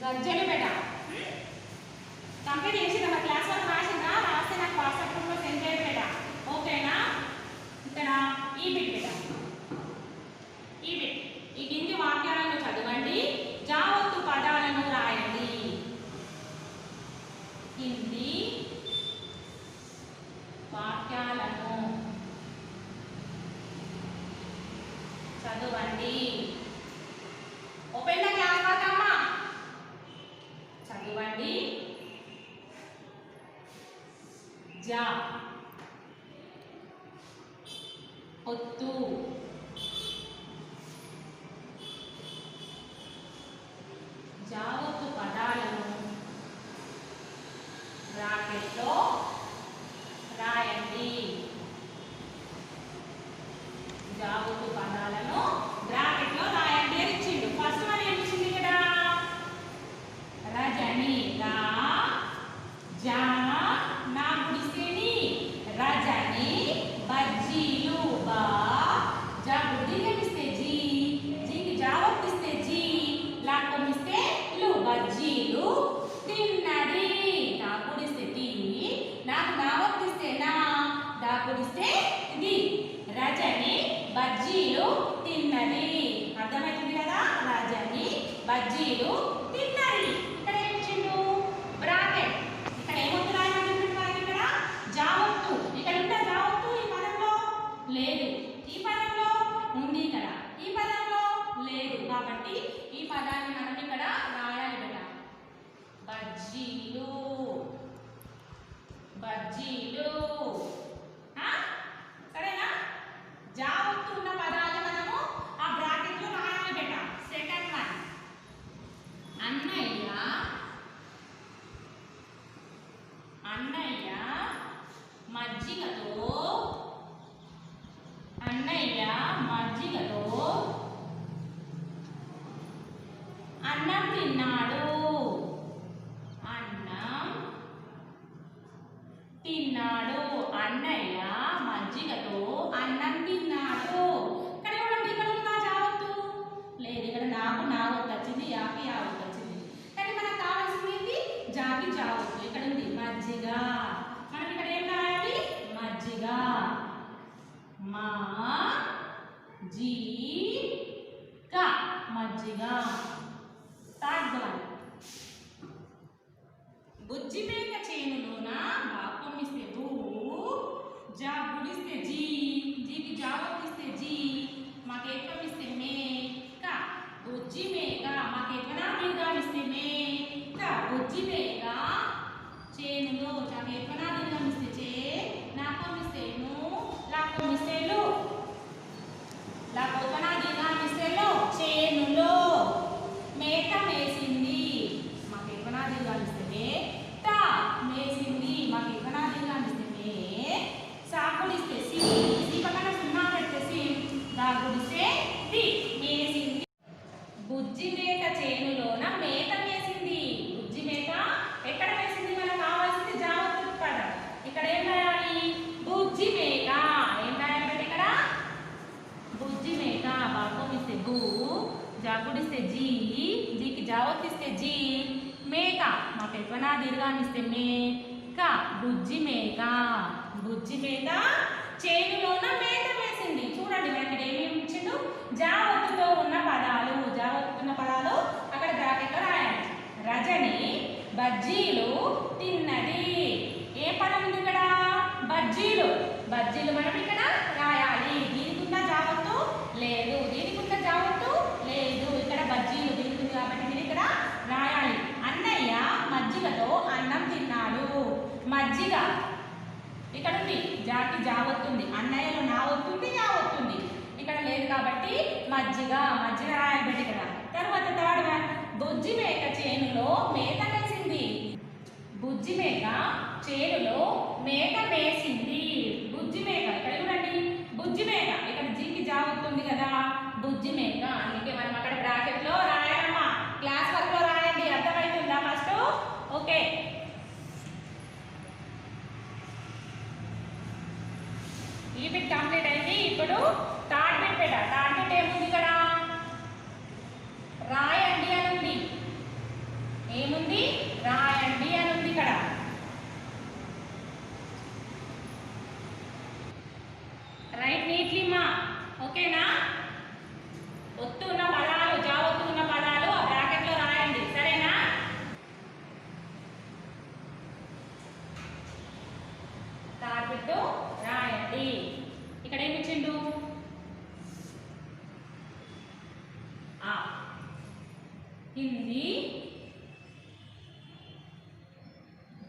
గజ్జలు బేట కంప్లీట్ చేసి మన క్లాస్ వర్క్ రాసిందా రాస్తే నాకు వాట్సాప్ గ్రూప్లో సెండ్ చేయండి బేట ఓకేనా. ఇక్కడ ఈ బిట్ బేట ఈ బిట్ ఈ కింది వాక్యాలను చదవండి జావత్తు పదాలను రాయండి. కింది వాక్యాలను చదవండి. ఓపెన్ ద క్లాస్ వర్క్ అమ్మా. చదవండి. జా ఒత్తు జావత్తు పదాలను బ్రాకెట్లో రాయండి. జావత్తు పదాలను బ్రాకెట్లో రాయండి అని ఇచ్చిండు. ఫస్ట్ వన్ ఏమి ఇచ్చింది ఇక్కడ రజని రా జా నా గుడిసేని రజని బజ్జీలు బా జా గుడి కనిపిస్తే జీ జీకి జావత్తిస్తే జీ లాకొనిస్తే లు బజ్జీలు తిన్నది నా గుడిస్తే టీ నాకు నావత్తిస్తే నా దా గుడిస్తే ఇది రజని బజ్జీలు తిన్నది. అర్థమవుతుంది కదా రజని బజ్జీలు తిన్నది. ఇక్కడ ఏమి ఇచ్చిండు బ్రాకెట్. ఇక్కడ ఏమొద్దు రాయమని చెప్పిండు మనకి ఇక్కడ జావత్తు. ఇక్కడ ఉందా జావత్తు ఈ పదంలో లేదు. ఈ పదంలో ఉంది ఇక్కడ ఈ పదంలో లేదు. కాబట్టి ఈ పదాన్ని మనం ఇక్కడ రాయాలి కదా బజ్జీలు బజ్జీలు. సరేనా జావత్తు ఉన్న పదాలు మనము ఆ బ్రాకెట్లో రాయాలి బేట. సెకండ్ వన్ అన్నయ్య అన్నయ్య మజ్జిగతో అన్నయ్య మజ్జిగతో అన్నం తిన్నాడు. అన్నం తిన్నాడు. అన్నయ్య మజ్జిగతో అన్నం తిన్నాడు. ఇక్కడ చూడండి ఇక్కడ ఉందా జావత్తు లేదు. ఇక్కడ నాకు నావత్తు వచ్చింది యాకి యావత్తు వచ్చింది. కానీ మనకు కావాల్సింది ఏంటి జాకి జావత్తు. ఇక్కడ ఉంది మజ్జిగ. మనం ఇక్కడ ఏం రాయాలి మజ్జిగ మా జీ క మజ్జిగ. థర్డ్ వన్ బుజ్జి మేక చేనులోన బాకొమ్మిస్తే బూ జా గుడిస్తే జీ జీకి జావత్తిస్తే జీ మాకు ఎక్కమిస్తే మే క బుజ్జి మేక మాకు ఎక్కడా దీర్ఘాలిస్తే మే క బుజ్జి మేక చేనులో జాకి ఎక్కడా దీర్ఘాలిస్తే చే నాకొమ్మిస్తే ను లాకొమ్మిస్తే లు లాకొక్కడా దీర్ఘాలిస్తే లో చేనులో మేక మేసింది మాకు ఎక్కడా దీర్ఘాలిస్తే మే త మేసింది మాకు ఎక్కడా దీర్ఘాలిస్తే మే సాకుడిస్తే సి సి పక్కన సున్నా పెడితే సి దాగుడిస్తే ది మేసింది. బుజ్జి మేక చేనులోన మేక మేసింది. బుజ్జి మేక ఎక్కడ మేసింది మనకు కావాల్సింది జావత్తు పదం. ఇక్కడ ఏం రాయాలి బుజ్జి మేక. ఏం రాయాలి ఇక్కడ బుజ్జి మేక బాకొమ్మిస్తే బూ జాగుడిస్తే జీ జీకి జావత్తిస్తే జీ మేక మాకు ఎక్కువనా దీర్ఘాన్నిస్తే మే క బుజ్జి మేక. బుజ్జి మేక చేనులోన మేక వేసింది. చూడండి మనకి ఏమేమి ఇచ్చిండు జావత్తుతో ఉన్న పదాలు. జావత్తు ఉన్న పదాలు అక్కడ బ్రాకెట్లో రాయాలి. రజని బజ్జీలు తిన్నది. ఏ పదం ఉంది ఇక్కడ బజ్జీలు. బజ్జీలు మనం ఇక్కడ రాయాలి. దీనికి ఉన్న జావత్తు లేదు. దీనికి ఉన్న జావత్తు లేదు. ఇక్కడ బజ్జీలు దీనికి ఉంది కాబట్టి మీరు ఇక్కడ రాయాలి. అన్నయ్య మజ్జిగతో అన్నం తిన్నాడు. మజ్జిగ ఇక్కడ ఉంది జాకి జావత్తుంది. అన్నయ్యలో నా వస్తుంది యా వస్తుంది ఇక్కడ లేదు కాబట్టి మజ్జిగ మజ్జిగ రాయాలి బట్టి ఇక్కడ. తర్వాత థర్డ్ వన్ బుజ్జి మేక చేనులో మేక మేసింది. బుజ్జి మేక చేనులో మేక మేసింది. బుజ్జి మేక ఇక్కడ చూడండి బుజ్జి మేక ఇక్కడ జీకి జావత్తుంది కదా బుజ్జి మేక. అందుకే మనం అక్కడ బ్రాకెట్లో రాయాలమ్మా. క్లాస్ వర్క్ లో రాయండి. అర్థమవుతుందా ఫస్ట్ ఓకే. ఈ బిట్ కంప్లీట్ అయింది. ఇప్పుడు థర్డ్ బిట్ బేట. థర్డ్ బిట్ ఏముంది ఇక్కడ రాయండి అని ఉంది.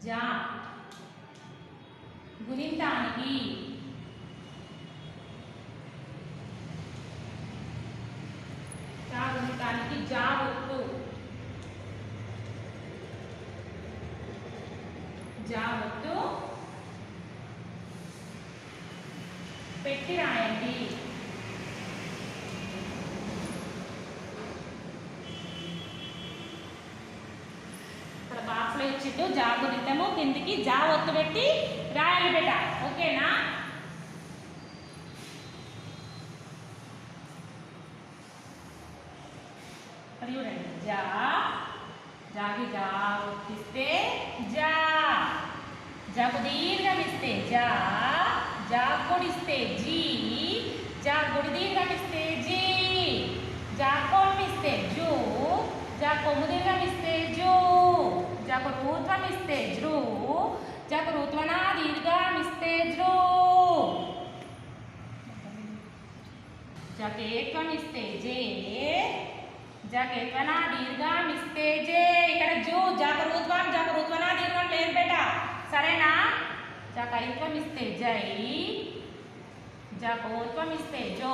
జా గుణింతానికి గుణింతానికి జా ఒత్తు పెట్టి రాయండి. ఇక్కడ బాక్స్ లో ఇచ్చిట్టు జా గుణితము కిందికి జా ఒత్తు పెట్టి రాయాలి బేట. ఓకేనా? చూడండి, జా జాకి జా ఒత్తిస్తే జా, జాకు దీర్ఘం ఇస్తే జా, జా కొడిస్తే జీ, జా గుడి దీర్ఘం ఇస్తే జీ, జా కొమ్మిస్తే జూ, జా కొమ్ము దీర్ఘం ఇస్తే జూ, జాకు రూత్వం ఇస్తే జృ, జాకు రూత్వనా దీర్ఘం ఇస్తే జృ, జాకు ఏత్వం ఇస్తే జే, జాకు ఏత్వనా దీర్ఘం ఇస్తే జే. ఇక్కడ జూ జాకు రూత్వనా దీర్ఘం లేదు బేట, సరేనా? జాకు ఐత్వం ఇస్తే జై, జాకు ఓత్వం ఇస్తే జో,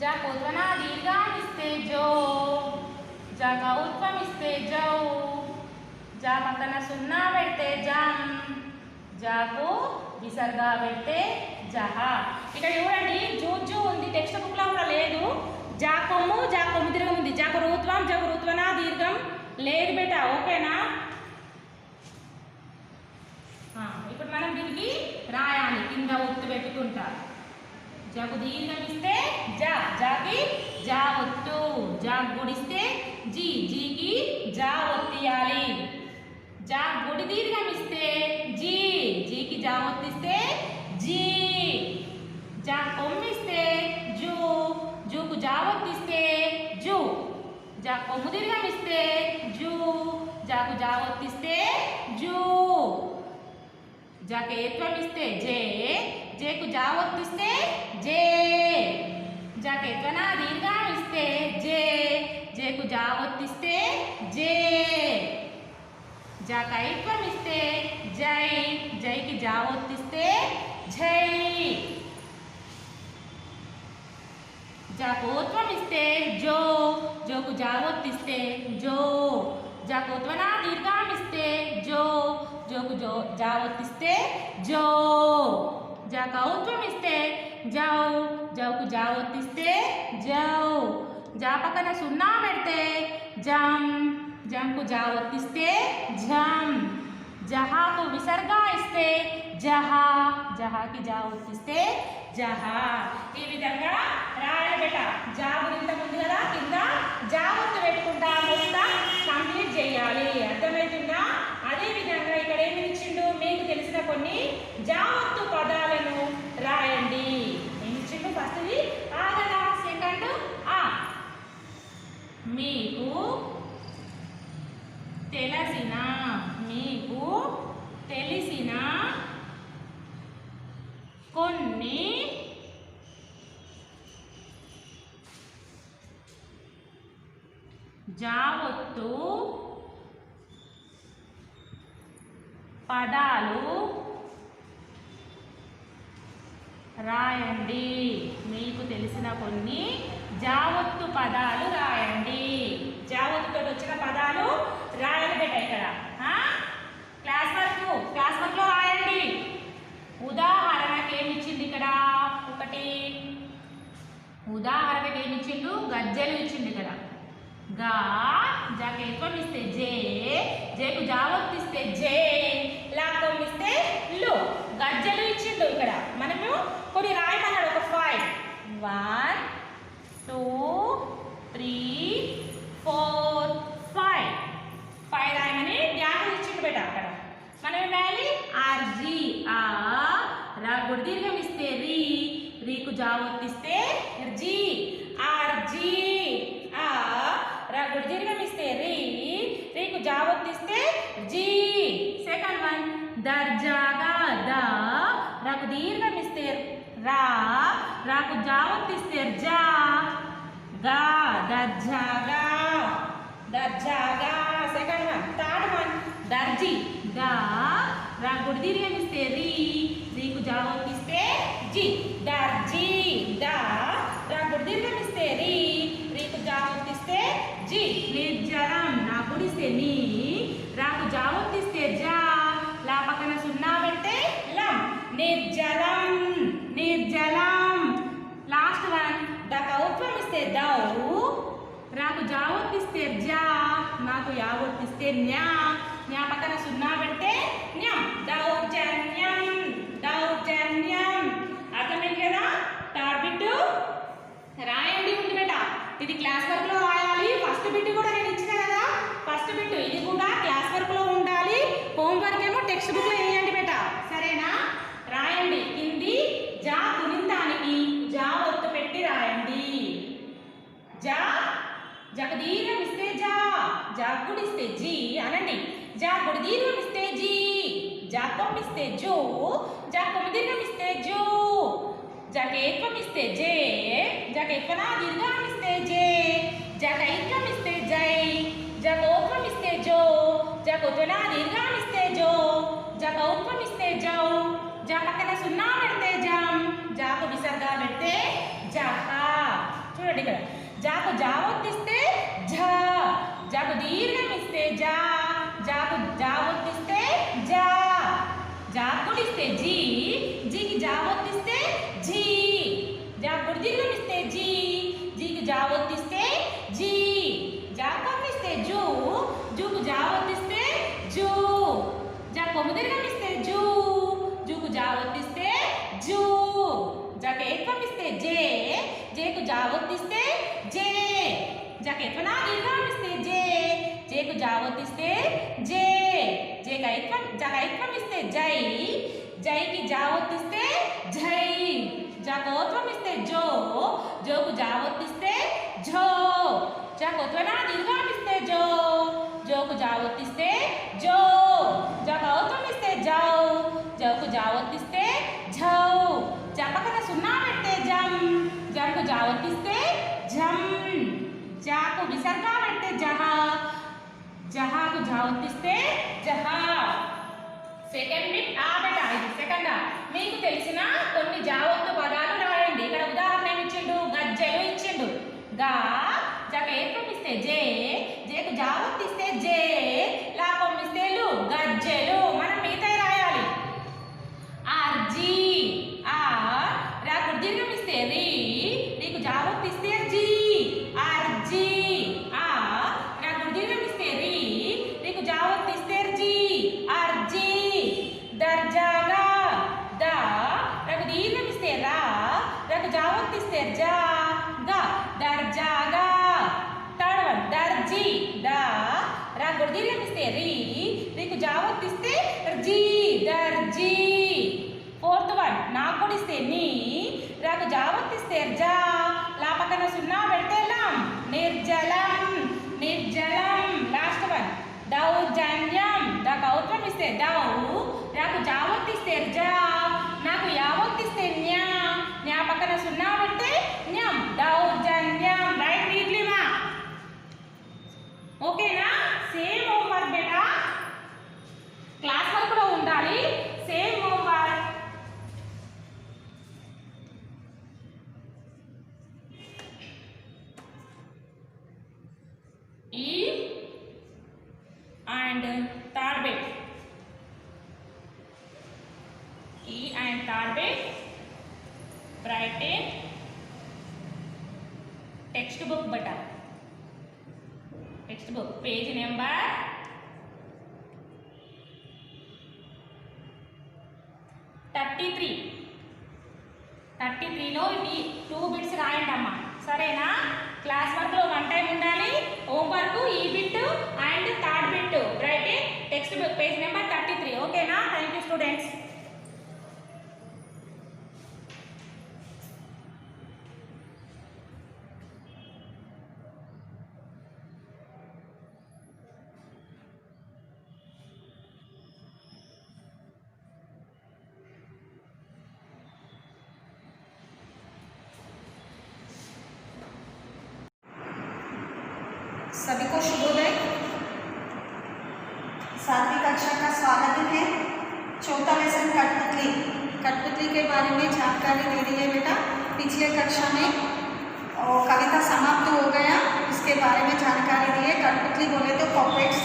జాకు ఓత్వనా దీర్ఘం ఇస్తే జో, జాకు ఔత్వం ఇస్తే జౌ, జా పక్కన సున్నా పెడితే జం, జాకు విసర్గా పెడితే జహ. ఇక్కడ చూడండి, జూ జూ ఉంది, టెక్స్ట్ బుక్ లో కూడా లేదు. జా కొమ్ము దీర్ఘం ఉంది, జాకు రూత్వనా దీర్ఘం లేదు బేట. ఓకేనా? ఇప్పుడు మనం దీనికి రాయాలి కింద ఒత్తు పెట్టుకుంటా. జాకు దీర్ఘం ఇస్తే జా, జాకి జా ఒత్తు, జా గుడిస్తే జీ, జీకి జా ఒత్తియాలి. జా గుడి దీర్ఘం ఇస్తే జీ, జీకి జా ఒత్తిస్తే జీ, జా కొమ్మిస్తే జూ, జూకు జా ఒత్తిస్తే జూ, జా కొమ్ము దీర్ఘం ఇస్తే జూ, జాకు జా ఒత్తిస్తే జూ, జాకు ఏత్వం ఇస్తే జే, జేకు జా ఒత్తిస్తే జే, జాకు ఏత్వనా దీర్ఘం ఇస్తే జే, జేకు జా ఒత్తిస్తే జే, జాకు ఐత్వం ఇస్తే జై, జైకి జా ఒత్తిస్తే జై, జాకు ఓత్వం ఇస్తే జో, జోకు జా ఒత్తిస్తే జో, జాకు ఓత్వనా దీర్ఘం ఇస్తే జో, జోకు జో జా ఒత్తిస్తే జో, జాకు ఔత్వం ఇస్తే జౌ, జౌకు జా ఒత్తిస్తే జౌ, జా పక్కన సున్నా పెడితే జం, జంకు జా ఒత్తిస్తే జం, జహాకు విసర్గా ఇస్తే జహా, జహాకి జా ఒత్తిస్తే జహా. ఈ విధంగా రాయాలి బేట. జా గురింత ముందు కదా, కింద జా ఒత్తు పెట్టుకుంటా మొత్తం కంప్లీట్ చేయాలి. అర్థమవుతుందా? అదే విధంగా ఇక్కడ ఏమి ఇచ్చిండు, మీకు తెలిసిన కొన్ని జా ఒత్తు పదాలను రాయండి. ఏమి ఇచ్చిండు? ఫస్ట్ది ఆ కదా, సెకండ్ ఆ. మీకు తెలిసిన కొన్ని జా ఒత్తు పదాలు రాయండి. మీకు తెలిసిన కొన్ని జా ఒత్తు పదాలు రాయండి. జా ఒత్తుతో వచ్చిన పదాలు రాయాలి బేట. ఇక్కడ క్లాస్ వర్క్ లో రాయండి. ఉదాహరణకి ఏమి ఇచ్చింది ఇక్కడ? ఒకటి ఉదాహరణకి ఏమి ఇచ్చిండు? గజ్జలు ఇచ్చిండు ఇక్కడ. గా, జాకి ఏత్వం ఇస్తే జే, జేకు జా ఒత్తిస్తే జే, లాక్వం ఇస్తే లు. గజ్జలు ఇచ్చిండు ఇక్కడ. మనము కొన్ని రాయమన్నాడు, ఒక 5 1 2 3 4 5 రాయమని ధ్యానం ఇచ్చిండు బేట. అక్కడ మనం ఏం రాయాలి? ఆర్జీ, ఆ, రా గుడి దీర్ఘం ఇస్తే రీ, రీకు జా ఒత్తిస్తే జీ, ఆర్జీ, ఆ, రా గుడి దీర్ఘం ఇస్తే రీ, రీకు జా ఒత్తిస్తే జీ. సెకండ్ వన్ దర్జాగా, దా, రాకు దీర్ఘం ఇస్తే రా, రాకు జా ఒత్తిస్తే జా, గా, దర్జాగా. Second one. థర్డ్ వన్ గుడి దీర్ఘమిస్తే రీ, రీకు జా ఒత్తిస్తే జి, దర్జీ. దా రా గుడి దీర్ఘమిస్తే రీ, రీకు జా ఒత్తిస్తే జి, నిర్జలం. నా గుడిస్తే నీ, రాకు జా ఒత్తిస్తే జా, లా పక్కన సున్నా పెడితే లం, నిర్జలం. నిర్జలం. లాస్ట్ వన్, ద కౌత్వం ఇస్తే దౌ, రాకు జా ఒత్తిస్తే జా, నాకు యా ఒత్తిస్తే న్యా, న్యా పక్కన సున్నా పెడితే న్యం, దౌర్జన్యం. దౌర్జన్యం. అర్థమైంది కదా? థర్డ్ బిట్ రాయండి ఉంది బేట. ఇది క్లాస్ వర్క్ లో రాయాలి. ఫస్ట్ బిట్ కూడా నేను ఇచ్చిన కదా, ఫస్ట్ బిట్ ఇది కూడా క్లాస్ వర్క్ లో ఉండాలి. హోంవర్క్ ఏమో టెక్స్ట్ బుక్ లో వేయండి బేట, సరేనా? రాయండి. కింది జా గుణింతానికి జా ఒత్తు పెట్టి రాయండి. జా జగ దీర్ఘం ఇస్తే జా, జా గుడిస్తే జీ అనండి. జా గుడి దీర్ఘం ఇస్తే జీ, జా కొమ్మిస్తే జో, జా కొమ్మి దీర్ఘం ఇస్తే జో, జగ ఏత్వం ఇస్తే జే, జగ ఎత్వనా దీర్ఘం ఇస్తే జే, జగ ఐత్వం ఇస్తే జై, జగ ఓత్వం ఇస్తే జో, జగ ఉత్వనా దీర్ఘం ఇస్తే జో, జగ ఔత్వం ఇస్తే జౌ, జా పక్కన సున్నా పెడితే జం, జాకు విసర్గా పెడితే జహ. చూడండి ఇక్కడ, జాకు జా ఒత్తిస్తే ఝ, జాకు దీర్ఘం ఇస్తే జా, జాకు జా ఒత్తిస్తే జా, జాకుడిస్తే జీ, జీకి జా ఒత్తిస్తే జీ, జాకుడి దీర్ఘం ఇస్తే జీ, జీకి జా ఒత్తిస్తే జీ, జాకొమ్మిస్తే జూ, జూకు జా ఒత్తిస్తే జూ, జాకొమ్ము దీర్ఘం ఇస్తే జూ, జూకు జా ఒత్తిస్తే జూ, జాక ఏత్వం ఇస్తే జే, జేకు జా ఒత్తిస్తే జే, జాక ఏత్వనా దీర్ఘం ఇస్తే జే, జేకు జా ఒత్తిస్తే జే, జేక ఐత్వం జాక ఐత్వం ఇస్తే జై, జైకి జా ఒత్తిస్తే జై, జాక ఓత్వం ఇస్తే జో, జోకు జా ఒత్తిస్తే జో, జాక ఓత్వనా దీర్ఘం ఇస్తే జో, జోకు జా ఒత్తిస్తే జో, జాక ఔత్వం ఇస్తే జౌ, జోకు జా ఒత్తిస్తే ఝౌ, జా పక్కన సున్నా పెడితే జం, జంకు జా ఒత్తిస్తే జం, జాకు విసర్గా పెడితే జహ, జహాకు జా ఒత్తిస్తే జహ. సెకండ్ బిట్ ఆ బేట, ఇది సెకండ్. మీకు తెలిసిన కొన్ని జా ఒత్తు పదాలు రాయండి. ఇక్కడ ఉదాహరణ ఏమి ఇచ్చిండు, గజ్జెలు ఇచ్చిండు. గా జగ ఏత్వం ఇస్తే జే, జేకు జా ఒత్తిస్తే జే, లా కొమ్మిస్తే లు, గజ్జెలు. మనం మిగతా రాయాలి. ఆర్జీ, ఆ రాకు దీర్ఘం ఇస్తే రీ, నీకు జా ఒత్తిస్తే జీ, ఆర్జీ. ఆ రాకు దీర్ఘం ఇస్తే రీ, నీకు జా ఒత్తిస్తే జీ, ఆర్జీ. దర్జాగా, దా రాకు దీర్ఘం ఇస్తే రా, రాకు జా ఒత్తిస్తే జా, గా దర్జాగా. థర్డ్ వన్ దర్జీ, దా రాకు దీర్ఘం ఇస్తే రీ, నీకు జా ఒత్తిస్తే జీ, దర్జీ. ఫోర్త్ వన్ నాకు ఇస్తే నీ, రాకు జా ఒత్తిస్తే జా, లా పక్కన సున్నా పెడితే లం, నిర్జలం. నిర్జలం. లాస్ట్ వన్ దౌర్జన్యం, దా కౌత్వం ఇస్తే దౌ, రాకు జా ఒత్తిస్తే జా, నాకు యా ఒత్తిస్తే న్యా, న్యా పక్కన సున్నా పెడితే న్యం, దౌర్జన్యం. రైట్ నీట్లీ మా. ఓకేనా? సేమ్ హోంవర్క్ బేటా, క్లాస్ వర్క్ లో ఉండాలి. Same homework. ఈ and third bit, E and third bit, write in text book beta, text book page number 33. 33 లో ఈ 2 బిట్స్ రాయండి అమ్మా, సరేనా? క్లాస్ వర్క్ లో 1 టైం ఉండాలి. హోంవర్క్ ఈ bit and third bit right in text book page number 33. ఓకేనా? Thank you students. सभी को शुभोदय। 7वीं कक्षा का स्वागत है। चौथा लेसन कठपुतली। कठपुतली के बारे में जानकारी दे दी है बेटा पिछले कक्षा में, और कविता समाप्त हो गया, उसके बारे में जानकारी दी है। कठपुतली बोले तो पपेट्स,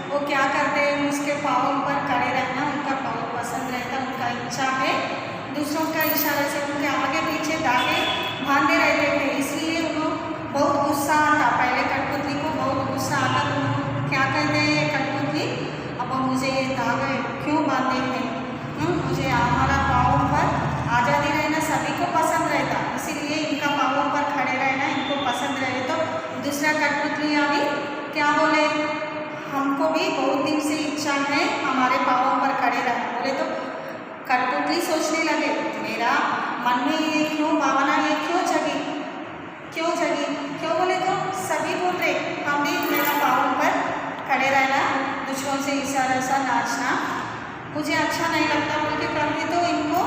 वो क्या करते हैं, उसके पाँव पर खड़े रहना उनका पाँव पसंद रहता, उनका इच्छा है दूसरों का इशारे से उनके आगे पीछे धागे बांधे रहते थे, इसलिए उन्होंने बहुत गुस्सा आता। पहले कठपुतली को बहुत गुस्सा आता तो क्या कहते हैं कठपुतली, अब मुझे ये धागे क्यों बांधे हैं, मुझे हमारा पाँव पर आज़ादी रहना सभी को पसंद रहता, इसीलिए इनका पाँव पर खड़े रहना इनको पसंद रहे। तो दूसरा कठपुतलियाँ भी क्या बोले, हमको भी बहुत दिन से इच्छा है हमारे पाँव पर खड़े रहना। बोले तो कठपुतली सोचने लगे मेरा मन में ये क्यों भावना, ये क्यों जगी, क्यों बोले तो सभी बोल रहे हम भी मेरा पाँव पर खड़े रहना, दूसरों से इशारा सा नाचना मुझे अच्छा नहीं लगता बोल के करने, तो इनको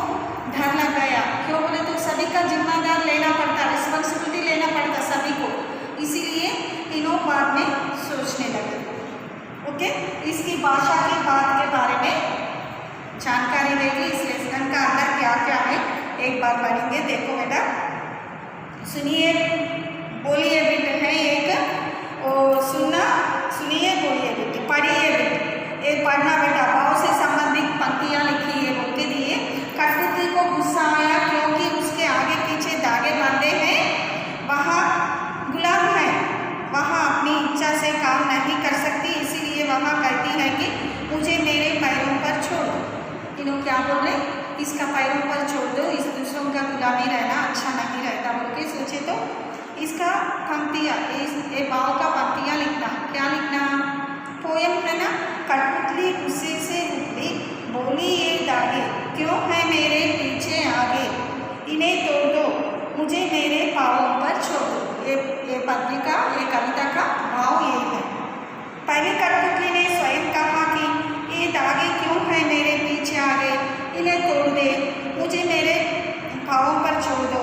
डर लग गया। क्यों बोले तो सभी का जिम्मेदार लेना पड़ता, रिस्पॉन्सिबिलिटी लेना पड़ता सभी को, इसीलिए तीनों बाद में सोचने लगे। ओके, इसकी भाषा की बात के बारे में जानकारी देगी, इस लेसन का अंदर क्या क्या है एक बार पढ़ेंगे। देखो बेटा सुनिए बोलिए बेटे है एक, और सुनना सुनिए बोलिए बेटे, पढ़िए बेटे, एक पढ़ना बेटा। भाव से संबंधित पंक्तियाँ लिखी है बोल के दिए। कठपुतली को गुस्सा आया क्योंकि उसके आगे पीछे धागे बांधे हैं, वहाँ गुलाम है, वहाँ अपनी इच्छा से काम नहीं कर सकती, इसीलिए वहाँ कहती है कि मुझे मेरे पैरों पर छोड़ दो। इन्हों क्या बोल रहे, इसका पैरों पर छोड़ दो, इस दूसरों का गुलामी रहना अच्छा नहीं रहता बोल के सोचे। तो इसका पंक्तियाँ, ये भाव का पंक्तियाँ लिखना, क्या लिखना, पोयम है ना। कठपुतली गुस्से से उठली, बोली ये धागे क्यों है मेरे पीछे आगे, इन्हें तोड़ दो, मुझे मेरे पाँवों पर छोड़ दो। ये पद्य का, ये कविता का भाव ये है। पहले कठपुतली ने स्वयं कहा कि ये धागे क्यों है मेरे पीछे आगे, इन्हें तोड़ दे, मुझे मेरे पाँवों पर छोड़ दो।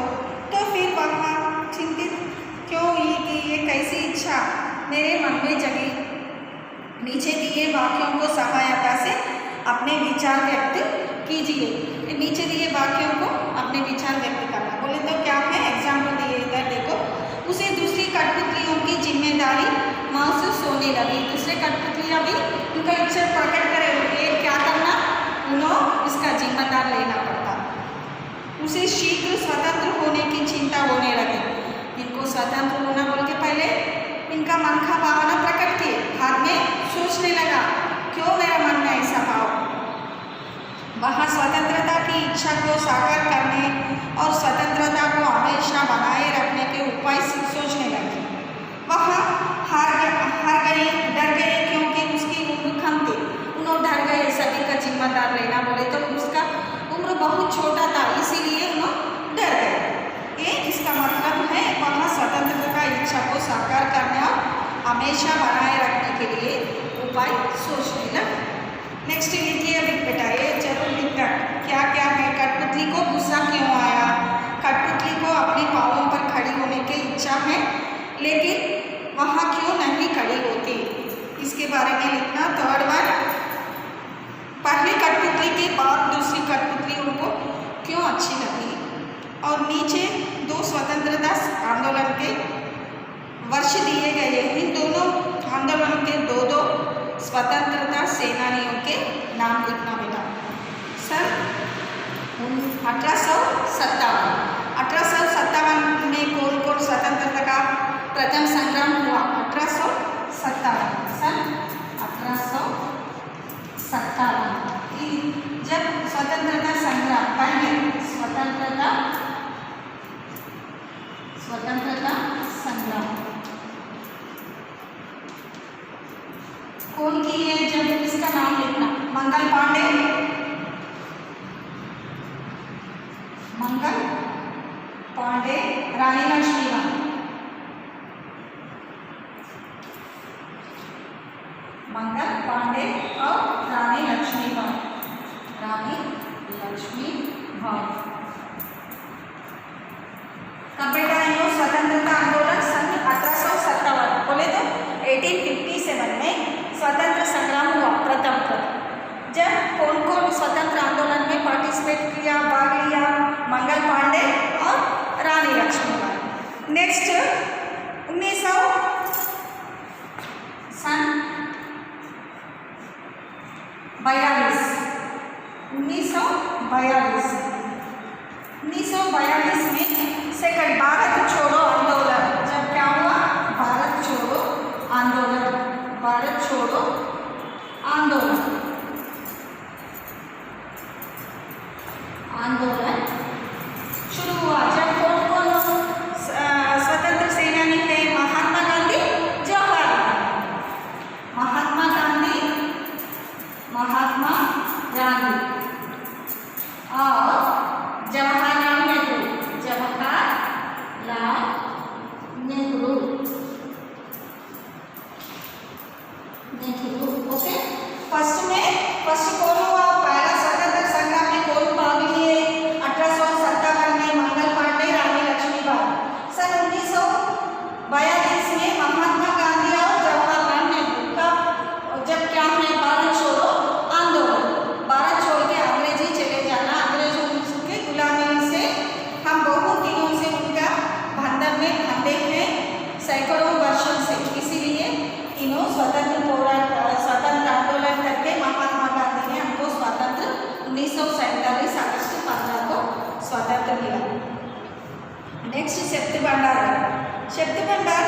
तो फिर वहाँ चिंतित क्यों हुई कि ये कैसी इच्छा मेरे मन में जगी। नीचे दिए वाक्यों को सहायता से अपने विचार व्यक्त कीजिए। नीचे दिए वाक्यों को अपने विचार व्यक्त करना, बोले तो क्या है, एग्जाम्पल दिए इधर देखो। उसे दूसरी कठपुतलियों की जिम्मेदारी महसूस होने लगी। दूसरे कठपुतलियाँ भी उनका इच्छा प्रकट करे, क्या करना, उन्होंने इसका जिम्मेदार लेना पड़ता। उसे शीघ्र स्वतंत्र होने की चिंता होने लगी। इनको स्वतंत्र होना बोल के पहले इनका मन का भावना प्रकट किए, बाद में सोचने लगा क्यों मेरा मन में ऐसा भाव। वहाँ स्वतंत्रता की इच्छा को साकार करने और स्वतंत्रता को हमेशा बनाए रखने के उपाय सोचने लगे। वहाँ हार गए, डर गए क्योंकि उसकी उम्र कम थी, उन्होंने डर गए सभी का जिम्मेदार लेना। बोले तो उसका उम्र बहुत छोटा था, इसीलिए उन्होंने डर गए। ये इसका मतलब है वहाँ स्वतंत्रता का इच्छा को साकार करने और हमेशा बनाए रखने के लिए उपाय सोचने लगे। नेक्स्ट लिखिए बेटा, ये जरूर लिखना क्या क्या है। कठपुतली को गुस्सा क्यों आया, कठपुतली को अपने पाँवों पर खड़ी होने की इच्छा है, लेकिन वहाँ क्यों नहीं खड़ी होती, इसके बारे में लिखना। थर्ड वन, पहली कठपुतली के बाद दूसरी कठपुतली उनको क्यों अच्छी लगी। और नीचे दो स्वतंत्रता आंदोलन के वर्ष दिए गए हैं, इन दोनों आंदोलन के दो स्वतंत्रता सेनानियों के नाम लिखना बेटा। सन 1857 में कौन स्वतंत्रता का प्रथम संग्राम हुआ। 1857 सन 1857 जब स्वतंत्रता संग्राम, पहले स्वतंत्रता संग्राम कौन की है, जब इसका नाम लिखना। मंगल पांडे, रानी लक्ष्मीबाई। मंगल पांडे और रानी लक्ष्मीबाई। कब बेटा इन स्वतंत्रता आंदोलन सन 1857 बोले तो 1857 में स्वतंत्र संग्राम हुआ प्रथम। जब कौन कौन स्वतंत्र आंदोलन में पार्टिसिपेट किया, भाग लिया? मंगल पांडे और रानी लक्ष्मीबाई। नेक्स्ट 1942 में सेकंड भारत छोड़ो आंदोलन। जब क्या हुआ? भारत छोड़ो आंदोलन शुरू हुआ। जब कौन कौन स्वतंत्र सेनानी थे? महात्मा गांधी, जवाहरलाल। महात्मा गांधी और जवाहरलाल नेहरू। ओके, फर्स्ट कौन हुआ? पहला स्वतंत्र संग्राम में कौन भाग लिए? 1857 में मंगल पांडे, रानी लक्ष्मीबाई। सन 1942 में महात्मा गांधी और जवाहरलाल नेहरू का जब क्या है? भारत छोड़ो आंदोलन। भारत छोड़ के अंग्रेजी चले जाना, अंग्रेजों की गुलामी से हम बहुत दिनों से उनका बंधन में बंधे हैं, सैकड़ों वर्षों से। इसीलिए इन्हों स्वतंत्र आंदोलन करके महात्मा गांधी ने हमको स्वतंत्र 1947 अगस्त 15 को स्वतंत्र मिला। नेक्स्ट शब्द भंडार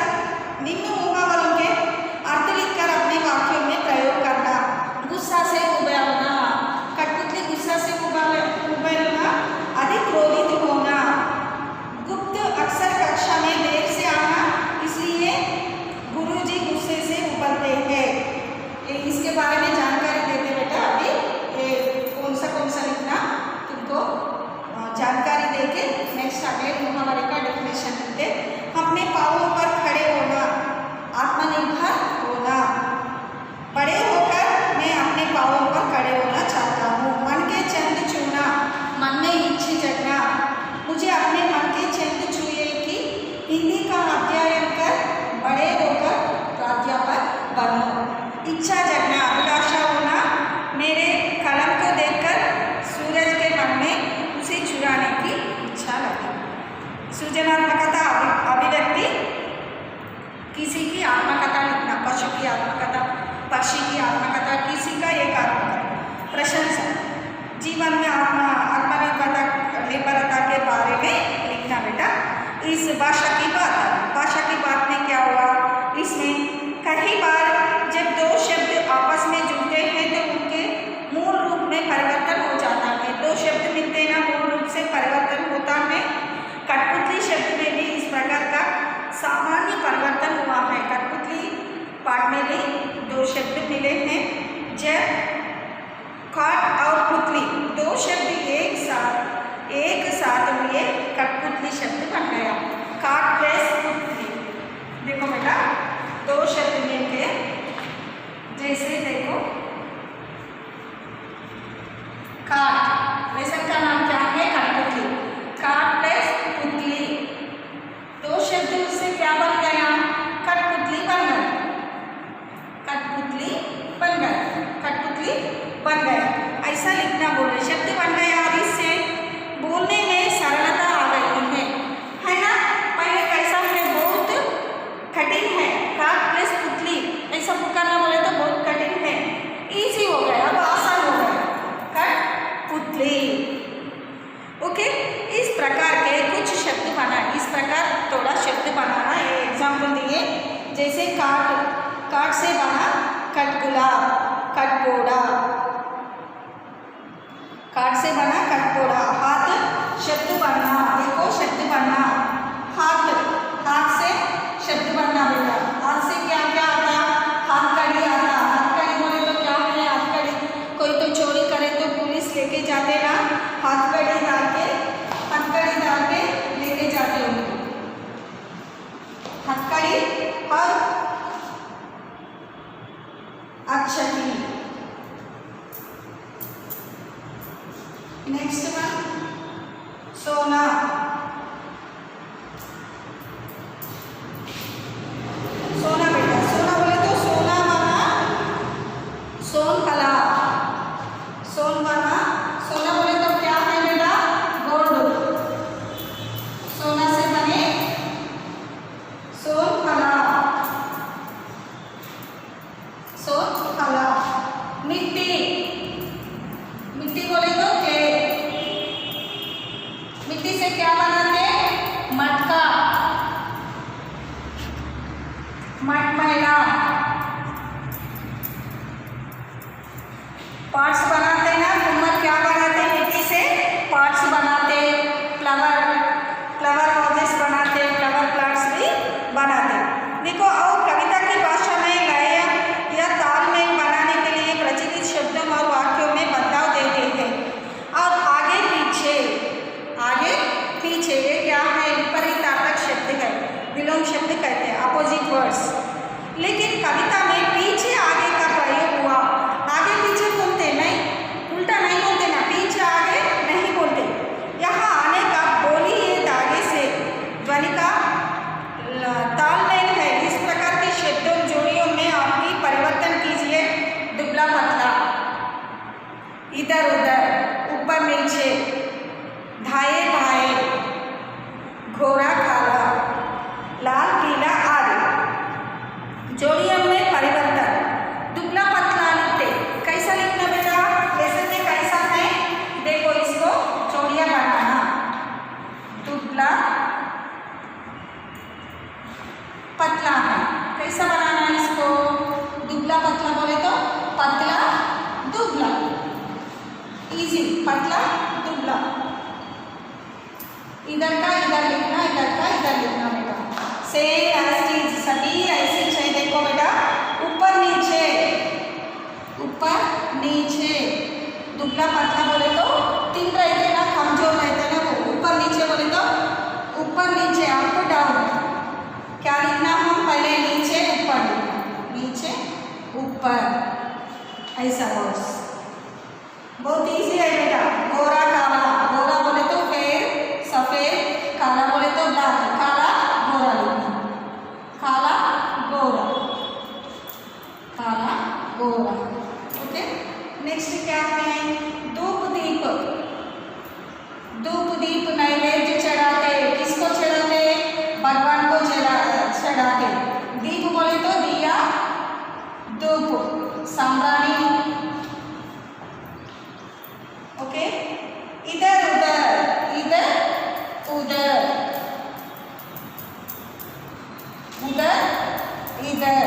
निम्न मुहावरों के अर्थ लिखकर अपने वाक्यों में प्रयोग करना। गुस्सा से उबलना, कठपुतली गुस्सा से उबलना, अधिक क्रोधित होना, गुप्त अक्सर कक्षा में देर से आना, इसलिए गुरुजी गुस्से से उबलते हैं। इसके बारे में जानकारी देते बेटा। अभी कौन सा लिखना तुमको जानकारी देके नेक्स्ट अगले मुहावरे का डेफिनेशन देते। अपने पाँवों पर खड़े होना, आत्मनिर्भर होना। बड़े होकर मैं अपने पाँवों पर खड़े होना चाहता हूँ। मन के चंद छूना, मन में इच्छा जगना। मुझे अपने मन के चंद छुए कि हिंदी का अध्ययन कर बड़े होकर प्राध्यापक बनो। इच्छा जगना, अभिलाषा होना। मेरे कलम को देखकर सूरज के मन में उसे चुराने की इच्छा लगी। सृजनात्मकता, अभिव्यक्ति, किसी की आत्मकथा लिखना, पशु की आत्मकथा, पक्षी की आत्मकथा, किसी का एक आत्मकथा। प्रशंसा, जीवन में आत्मनिर्भरता के बारे में लिखना बेटा। इस भाषा की बात में क्या हुआ? इसमें कई बार जब दो शब्द आपस में जुड़ते हैं तो उनके मूल रूप में परिवर्तन हो जाता है। दो शब्द मिलते ना, मूल रूप से परिवर्तन होता है। कठपुतली शब्द में भी इस प्रकार का सामान्य परिवर्तन हुआ है। कठपुतली पाठ में भी दो शब्द मिले हैं। जब काट और पुतली दो शब्द एक साथ हुए, कठपुतली शब्द बन गया। काट प्लस पुतली। देखो बेटा, दो शब्द मिलके, जैसे देखो काट, वैसे का नाम क्या है? कठपुतली। काट प्लस पुतली, दो शब्द उससे क्या बन गया? कठपुतली बन गया। ऐसा लिखना बोले, शब्द बन गया और इससे बोलने में सरलता आ गई है ना। पहले कैसा है? बहुत कठिन है। काट प्लस पुतली ऐसा करना बोले तो बहुत कठिन है। इजी हो गया, अब आसान हो गया। कट पुतली। ओके, इस प्रकार के कुछ शब्द बना। इस प्रकार थोड़ा शब्द बनाना। ये एग्जाम्पल दिए, जैसे काट से बना कटगुलाब, कटघोड़ा। काट से बना कटघोड़ा। हाथ शब्द बनना, देखो शब्द बनना। हाथ से शब्द बनना बेटा। हाथ से क्या क्या आता? हथकड़ी आता। हथकड़ी बोले तो क्या है? हथकड़ी कोई तो चोरी करे तो पुलिस लेके जाते ना, हथकड़ी डाल के लेके जाते उनको। हथकड़ी और अक्षती। नेक्स्ट वन सोना। सोना बेटा, सोना बोले तो सोना माना सोनकला। मतलब दुबला। इधर का इधर लिखना, इधर का इधर लिखना बेटा। सेम एज इट इज, सभी ऐसे चाहिए। देखो बेटा, ऊपर नीचे, ऊपर नीचे, दुबला पतला बोले तो तीन रहते ना, कमजोर रहते ना वो। ऊपर नीचे बोले तो ऊपर नीचे, अप डाउन। क्या लिखना हम? पहले नीचे ऊपर लिखना, नीचे ऊपर, ऐसा वर्ड्स। बहुत इजी है बेटा। गोरा काला, गोरा बोले तो फेर सफेद, काला बोले तो लाल, काला गोरा लिखना, काला गोरा, काला गोरा। ओके, नेक्स्ट क्या है? धूप दीप। धूप दीप नैवेद्य चढ़ाते, किसको चढ़ाते? भगवान को चढ़ाते। दीप बोले तो दिया, धूप, साम्राणी। ओके, इधर उधर, इधर उधर, उधर इधर।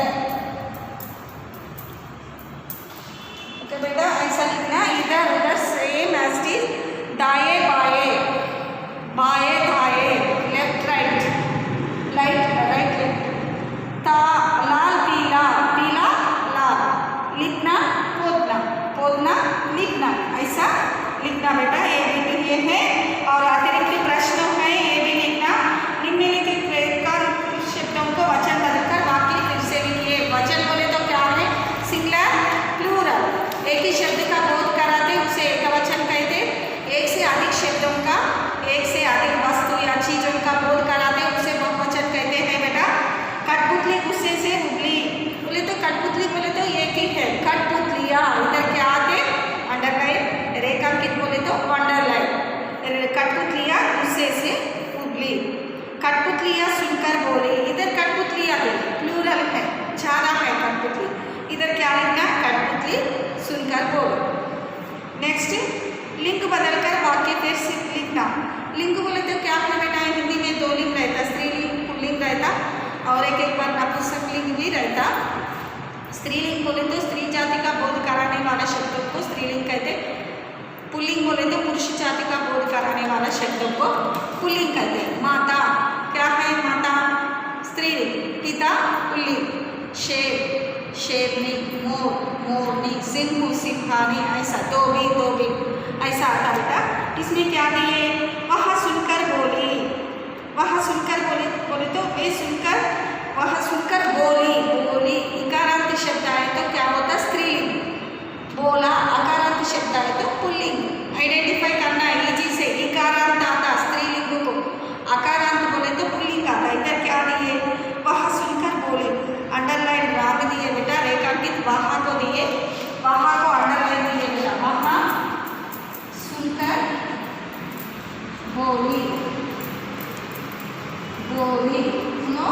ओके बेटा, ऐसा लिखना, इधर उधर सेम एज इट इज। दाएं बाएं, बाएं दाएं, left right, right right left. लाल पीला, पीला लाल, लिखना पोतना, पोतना लिखना, ऐसा लिखना बेटा। ये है। और अतिरिक्त प्रश्न है, ये भी लिखना। निम्नलिखित शब्दों को वचन बदलकर वाक्य फिर से लिखिए। वचन बोले तो क्या है? Singular, plural. एक ही शब्द का बोध कराते उसे एकवचन कहते। एक से अधिक शब्दों का, एक से अधिक वस्तु या चीजों का बोध कराते उसे बहुवचन कहते हैं बेटा। कठपुतली गुस्से से उबली बोले तो कठपुतली बोले तो एक ही है, कठपुतलियाँ। इधर क्या आते? अंडरलाइन, रेखांकित बोले तो अंडरलाइन। कठपुतलियाँ गुस्से से उबली। कठपुतलियाँ सुनकर बोली, इधर कठपुतलियाँ प्लूरल है, ज़्यादा है कठपुतली। इधर क्या लिखना? कठपुतली सुनकर बोली। नेक्स्ट, लिंग बदलकर वाक्य फिर से लिखना। लिंग बोले तो क्या है बेटा? हिंदी में दो लिंग रहता, स्त्रीलिंग पुल्लिंग रहता, और एक बार नपुंसक लिंग भी रहता। स्त्रीलिंग बोले तो स्त्री जाति का बोध कराने वाला शब्दों को स्त्रीलिंग कहते। पुल्लिंग बोले तो पुरुष जाति का बोध कराने वाला शब्दों को पुल्लिंग कहते। माता क्या है? माता स्त्रीलिंग, पिता पुल्लिंग, शेर शेरनी, मोर मोरनी, सिंह सिंहानी, ऐसा धोबी ऐसा आता बेटा। इसमें क्या दिए? वह सुनकर बोली, वह सुनकर बोले तो वे सुनकर, वह सुनकर बोली, बोली इकारांत शब्द आए तो क्या होता? स्त्रीलिंग। बोला अकारांत शब्द आए तो पुल्लिंग। आइडेंटिफाई करना है इजी से। इकारांत आता स्त्रीलिंग को, अकारांत बोले तो पुल्लिंग आता। इधर क्या दिए? वह सुनकर बोले, अंडरलाइन राग दिए बेटा, रेखांकित वहाँ को दिए, वहाँ को अंडरलाइन दिए बेटा। वहाँ सुनकर बोली, बोली। सुनो,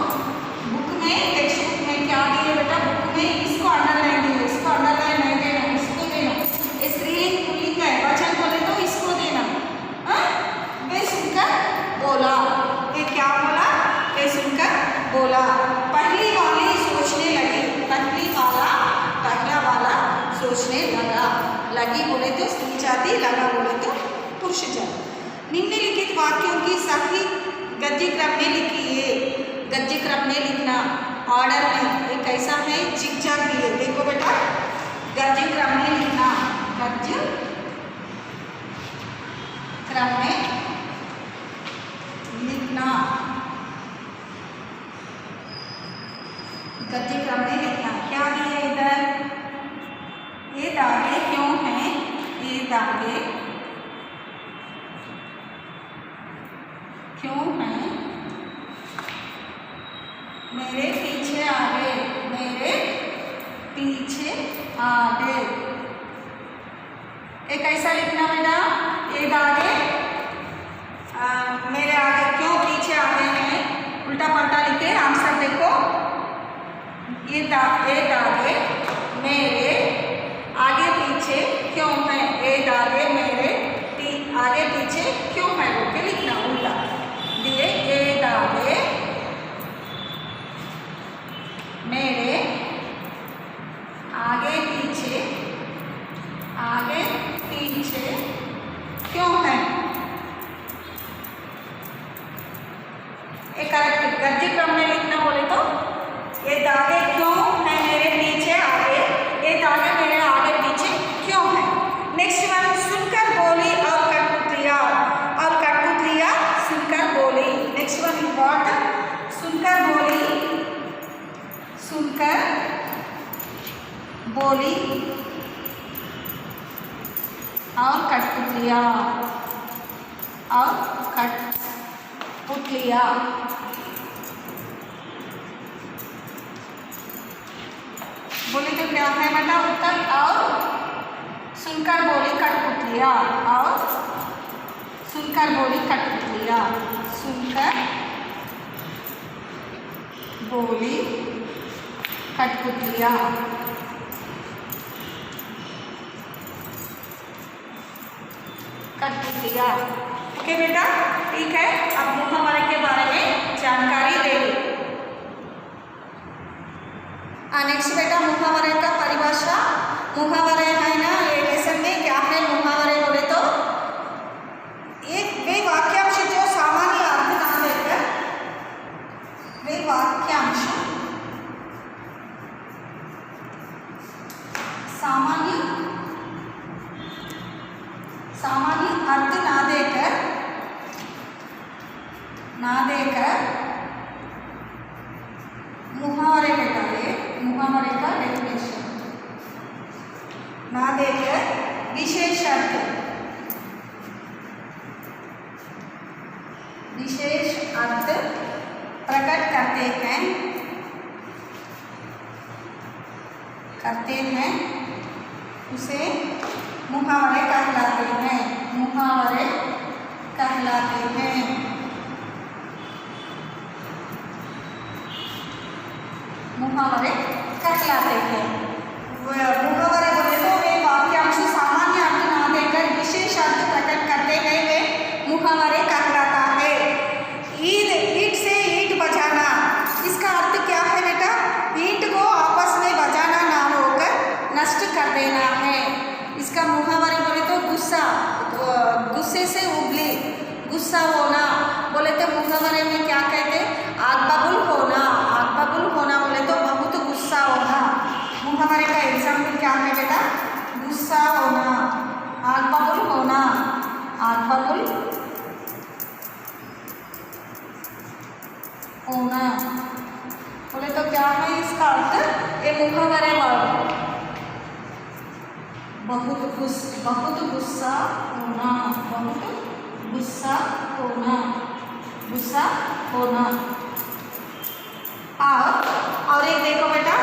बुक में, टेक्स्ट बुक में क्या दिए बेटा? बुक में इसको अंडरलाइन दिए, इसको अंडरलाइन नहीं देना, इसको देना। स्त्रीलिंग पुल्लिंग है, वचन बोले तो इसको देना। वे सुनकर बोला, ये क्या बोला? वे सुनकर बोला। पहली वाली सोचने लगी, पहला वाला सोचने लगा। लगी बोले तो स्त्री जाति, लगा बोले तो पुरुष जाति। निम्नलिखित वाक्यों की सही गद्य क्रम में लिखिए। गद्य क्रम में लिखना, ऑर्डर में। एक ऐसा है जिगजैग दिए, देखो बेटा, गद्य क्रम में लिखना, गद्य क्रम में लिखना, गद्य क्रम में लिखना। क्या दिए इधर? ये दागे क्यों हैं? ये दागे क्यों हैं? मेरे पीछे आ गए, मेरे पीछे आ गए। एक ऐसा लिखना बेटा, ये दागे मेरे आगे क्यों पीछे आ गए हैं, उल्टा पलटा लिखे। आंसर देखो, ये दागे मेरे आगे पीछे क्यों है? ये दागे मेरे आगे पीछे क्यों है? ओके, लिखना उल्टा दिए। ये दागे मेरे आगे पीछे बोली और कठपुतलिया और कठपुतलिया। बोली तो क्या है बेटा उत्तर? और सुनकर बोली कठपुतलिया और सुनकर बोली कठपुतलिया। सुनकर बोली कठपुतलिया। कठपुतलिया। ओके बेटा, ठीक है। अब मुहावरे के बारे में जानकारी देंगे। नेक्स्ट बेटा मुहावरे का परिभाषा। मुहावरे है ना, ये लेसन में क्या है मुहावरे बोले तो एक वे वाक्यांश जो सामान्य अर्थ ना देकर, वे वाक्यांश सामान्य अर्थ ना देकर मुहावरे बेटा, ये मुहावरे का डेफिनेशन। ना देकर विशेष अर्थ प्रकट करते हैं उसे मुहावरे कहलाते हैं। मुहावरे कहलाते हैं। मुहावरे कहलाते हैं। मुहावरे बोले तो वे वाक्यांश सामान्य अर्थ ना देकर विशेष अर्थ प्रकट करते हैं, वे मुहावरे कहलाता है। ईंट से ईंट बजाना, इसका अर्थ क्या है बेटा? ईंट को आपस में बजाना ना होकर नष्ट कर देना है। इसका मुहावरे बोले तो गुस्से से उबली, गुस्सा होना बोले तो मुहावरे में क्या कहते? आग बबूल होना। आग बबूल होना बोले तो बहुत गुस्सा होना। मुहावरे का एग्जाम्पल क्या है बेटा? गुस्सा होना, आग बबूल होना। आग बबूल होना बोले तो क्या है इसका अर्थ? ये मुहावरे वर्ड बहुत गुस्सा होना, बहुत गुस्सा होना, गुस्सा होना। और एक देखो बेटा,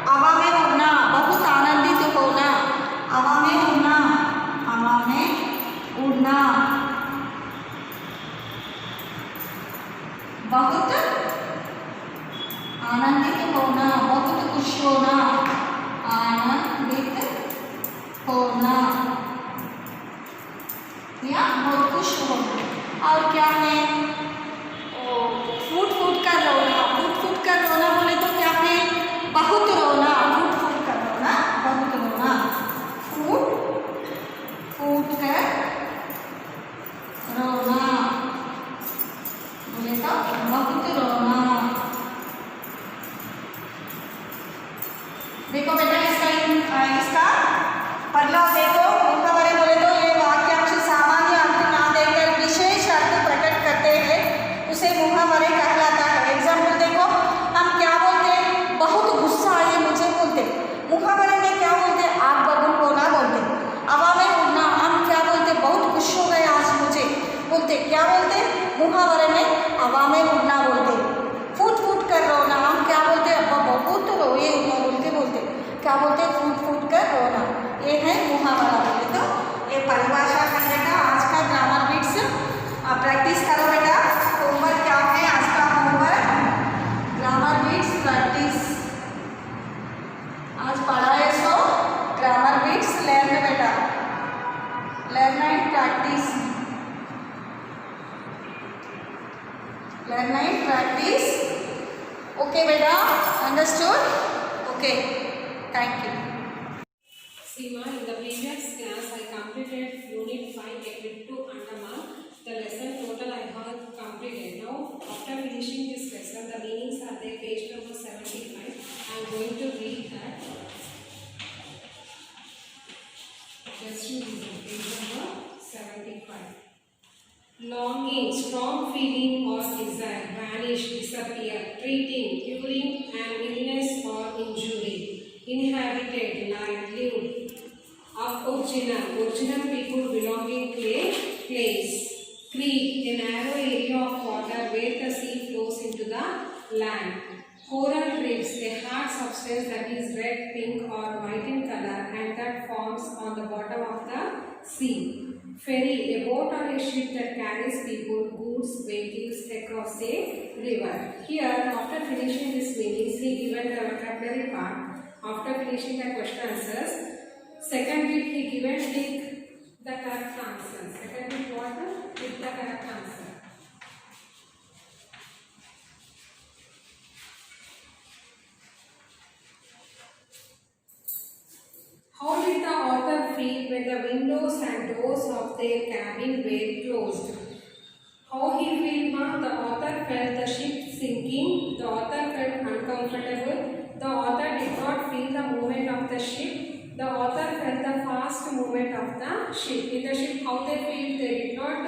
हवा में उड़ना, बहुत आनंदित होना। हवा में उड़ना, हवा में उड़ना, बहुत आनंदित होना, बहुत खुश होना, आनंदित होना या बहुत खुश होना। और क्या है? फूट फूट कर रोना। फूट फूट कर रोना बोले तो क्या है? बहुत रोना। फूट फूट कर रोना, बहुत रोना। फूट फूट कर रोना बोले तो बहुत रोना। देखो बेटा इसका बदलाव देखो। मुहावरे बोले तो ये वाक्यांश सामान्य अर्थ ना देकर विशेष अर्थ प्रकट करते हैं, उसे मुहावरे कहलाता है। एग्जाम्पल देखो, हम क्या बोलते हैं? बहुत गुस्सा आए मुझे बोलते। मुहावरे में क्या बोलते? आग बबूल होना बोलते। हवा में उड़ना, हम क्या बोलते? बहुत खुश हो गए आज मुझे बोलते। क्या बोलते? मुहावरे में हवा में उड़ना बोलते। फूट फूट कर रोना, हम क्या बोलते? बहुत रोए बोलते। क्या बोलते? फूट फूट कर रोना। ये है मुहावरा बोले तो। ये परिभाषा है बेटा। आज का ग्रामर बिट्स प्रैक्टिस करो बेटा। होमवर्क क्या है आज का? Homework grammar bits practice. आज पढ़ा है सो ग्रामर बिट्स लर्न बेटा, learn and practice, learn and practice. Okay बेटा, understood? Okay, thank you. Seema, in the previous class I completed Unit 5 Equip to Andaman. The lesson total I have completed. Now, after finishing this lesson, the meanings are there, page number 75. I am going to read that. Just to listen, page number 75. Longing, strong feeling or desire, vanish, disappear, treating, curing an illness or injury. Inhabited, Original people belonging place. Creek, a narrow area of water where the sea flows into the land. Coral reefs, a hard substance that is red, pink or white in color and that forms on the bottom of the sea. Ferry, a boat or a ship that carries people, goods, vehicles across a river. Here, after finishing this meanings, he given the vocabulary part. After finishing the question answers, second bit he given pick the correct answer. Second bit what? Pick the correct answer. How did the author feel when the windows and doors of their cabin were closed? How he felt? The author felt the ship sinking. The author felt uncomfortable. The author did not feel the movement of the ship. The author felt the fast movement of the ship. In the ship, how they feel? They did not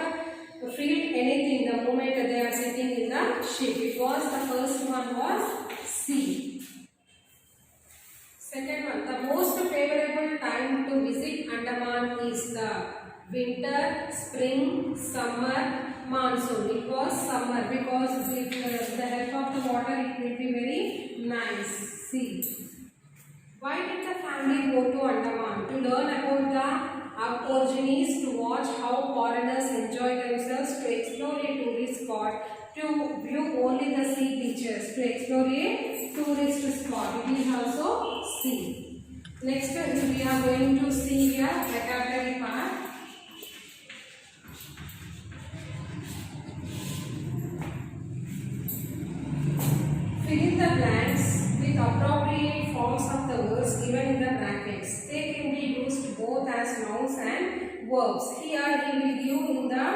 feel anything the moment they are sitting in the ship. It was the first one was C. Second one, the most favorable time to visit Andaman is the winter, spring, summer, monsoon. It was summer because with the help of the water it will be very nice. See. Why did the family go to Andaman? To learn about the Aborigines, to watch how foreigners enjoy themselves, to explore a tourist spot, to view only the sea beaches, to explore a tourist spot. It is also C. Next we are going to see here vocabulary part. Fill in the blanks with appropriate forms of the words given in the brackets. They can be used both as nouns and verbs. Here he will give in the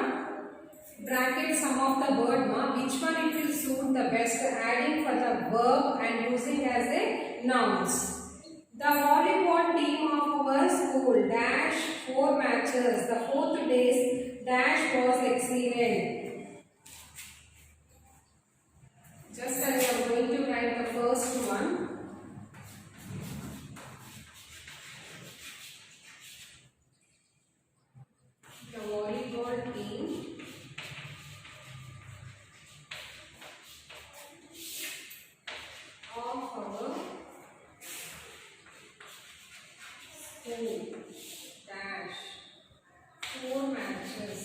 bracket some of the word which one it will suit the best, adding for the verb and using as a nouns. The volleyball team of our school dash 4 matches. The 4th day's dash was excellent. Just as I am going to write the first one. The volleyball team of our school dash 4 matches.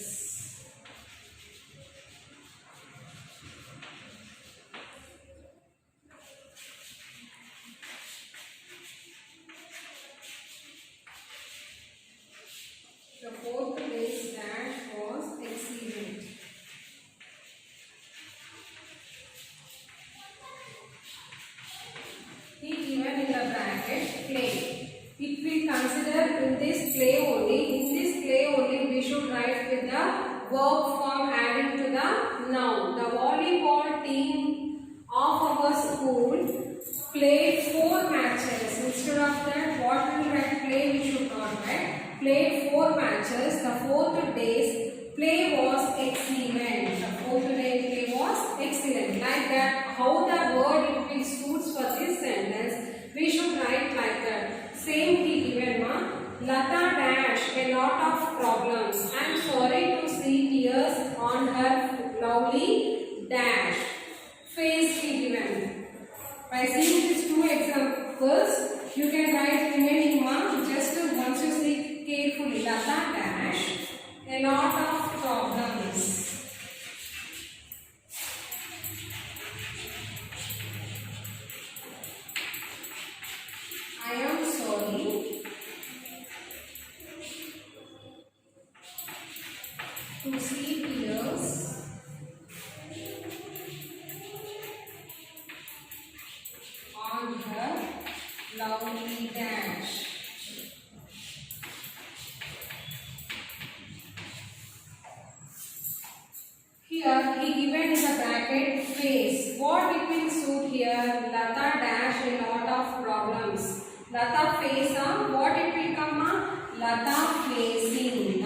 The 4th day's dash was excellent. He given in the bracket play. If we consider in this play only, we should write with the verb form adding to the noun. The volleyball team of our school played 4 matches. Instead of that, what we write play, we should not write. Played 4 matches. The 4th day's play was excellent. The 4th day play was excellent. Like that, how the word it will suits for this sentence, we should write like that. Same he given Lata dash a lot of problems. I am sorry to see tears on her lovely dash face he given. By seeing these 2 examples, you can write remaining one just once you see carefully. Lata dash a lot of problems. I am sorry to see tears on her lovely dash. Here he given in the bracket face. What it will suit here? Lata dash a lot of problems. Lata face, what it will come? Lata facing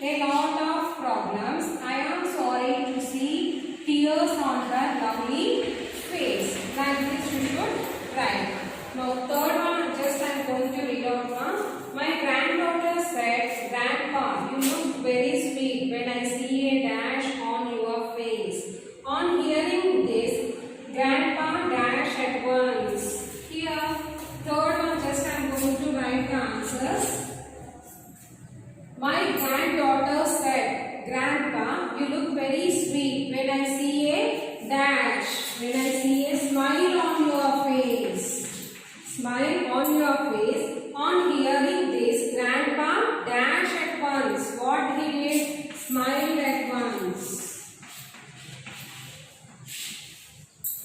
a lot of problems. I am sorry to see tears on her lovely face. Like this you should write. Now third one, just I am going to read out one. very sweet when I see a dash on your face. On hearing this, Grandpa dashed at once. Here, third one, just I am going to write the answers. My granddaughter said, Grandpa, you look very sweet when I see a dash, when I see a smile on your face. Smile on your face. On hearing this, Grandpa dashed at once. What he did? Smiled at once.